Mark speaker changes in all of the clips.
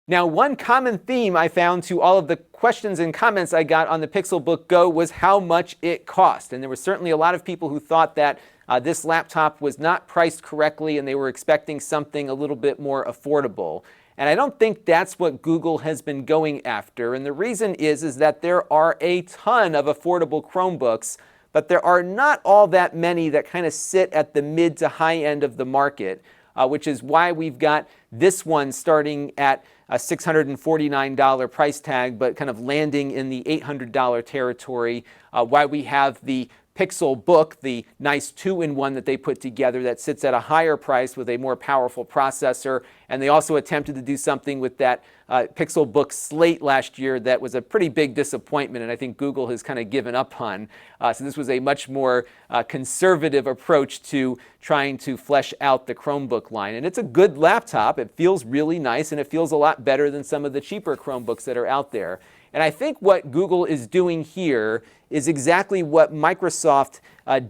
Speaker 1: Now, one common theme I found to all of the questions and comments I got on the Pixelbook Go was how much it cost. And there were certainly a lot of people who thought that this laptop was not priced correctly and they were expecting something a little bit more affordable. And I don't think that's what Google has been going after. And the reason is that there are a ton of affordable Chromebooks, but there are not all that many that kind of sit at the mid to high end of the market, which is why we've got this one starting at a $649 price tag, but kind of landing in the $800 territory, why we have the Pixelbook, the nice 2-in-1 that they put together that sits at a higher price with a more powerful processor. And they also attempted to do something with that Pixelbook Slate last year that was a pretty big disappointment, and I think Google has kind of given up on. So this was a much more conservative approach to trying to flesh out the Chromebook line. And it's a good laptop. It feels really nice, and it feels a lot better than some of the cheaper Chromebooks that are out there. And I think what Google is doing here is exactly what Microsoft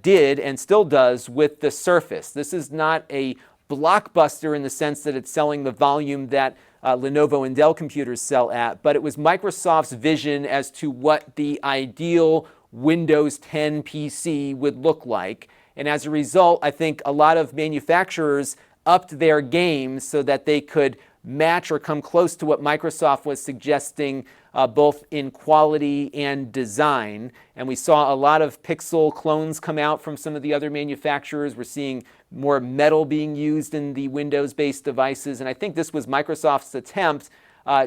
Speaker 1: did and still does with the Surface. This is not a blockbuster in the sense that it's selling the volume that Lenovo and Dell computers sell at, but it was Microsoft's vision as to what the ideal Windows 10 PC would look like. And as a result, I think a lot of manufacturers upped their game so that they could match or come close to what Microsoft was suggesting, both in quality and design. And we saw a lot of Pixel clones come out from some of the other manufacturers. We're seeing more metal being used in the Windows-based devices. And I think this was Microsoft's attempt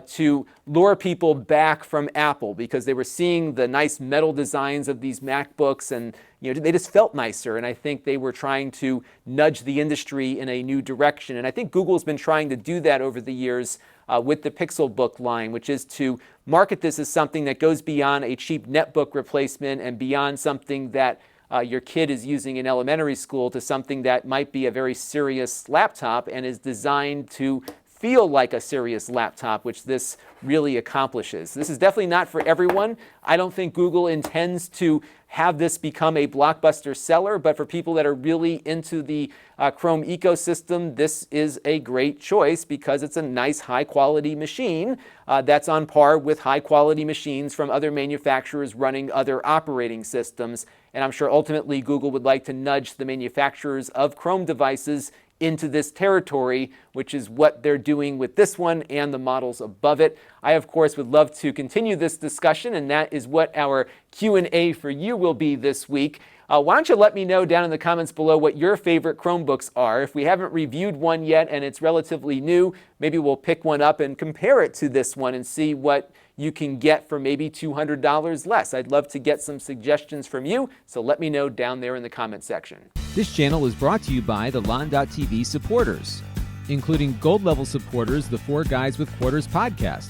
Speaker 1: to lure people back from Apple because they were seeing the nice metal designs of these MacBooks and they just felt nicer. And I think they were trying to nudge the industry in a new direction. And I think Google's been trying to do that over the years with the Pixelbook line, which is to market this as something that goes beyond a cheap netbook replacement and beyond something that your kid is using in elementary school to something that might be a very serious laptop and is designed to feel like a serious laptop, which this really accomplishes. This is definitely not for everyone. I don't think Google intends to have this become a blockbuster seller, but for people that are really into the Chrome ecosystem, this is a great choice because it's a nice high-quality machine that's on par with high-quality machines from other manufacturers running other operating systems. And I'm sure ultimately Google would like to nudge the manufacturers of Chrome devices into this territory, which is what they're doing with this one and the models above it. I, of course, would love to continue this discussion, and that is what our Q&A for you will be this week. Why don't you let me know down in the comments below what your favorite Chromebooks are. If we haven't reviewed one yet and it's relatively new, maybe we'll pick one up and compare it to this one and see what you can get for maybe $200 less. I'd love to get some suggestions from you, so let me know down there in the comment section.
Speaker 2: This channel is brought to you by the Lon.TV supporters, including gold-level supporters, the 4 Guys with Quarters podcast,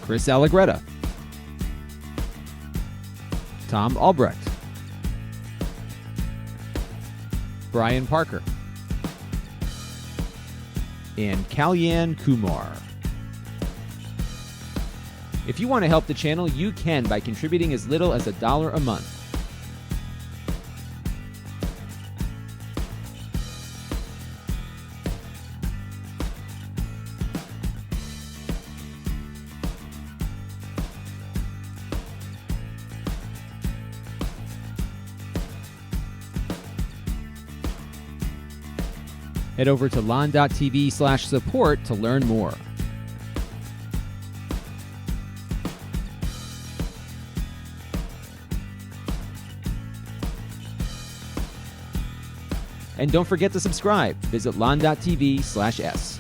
Speaker 2: Chris Allegretta, Tom Albrecht, Brian Parker, and Kalyan Kumar. If you want to help the channel, you can by contributing as little as $1 a month. Head over to Lon.TV/support to learn more. And don't forget to subscribe. Visit Lon.TV/s.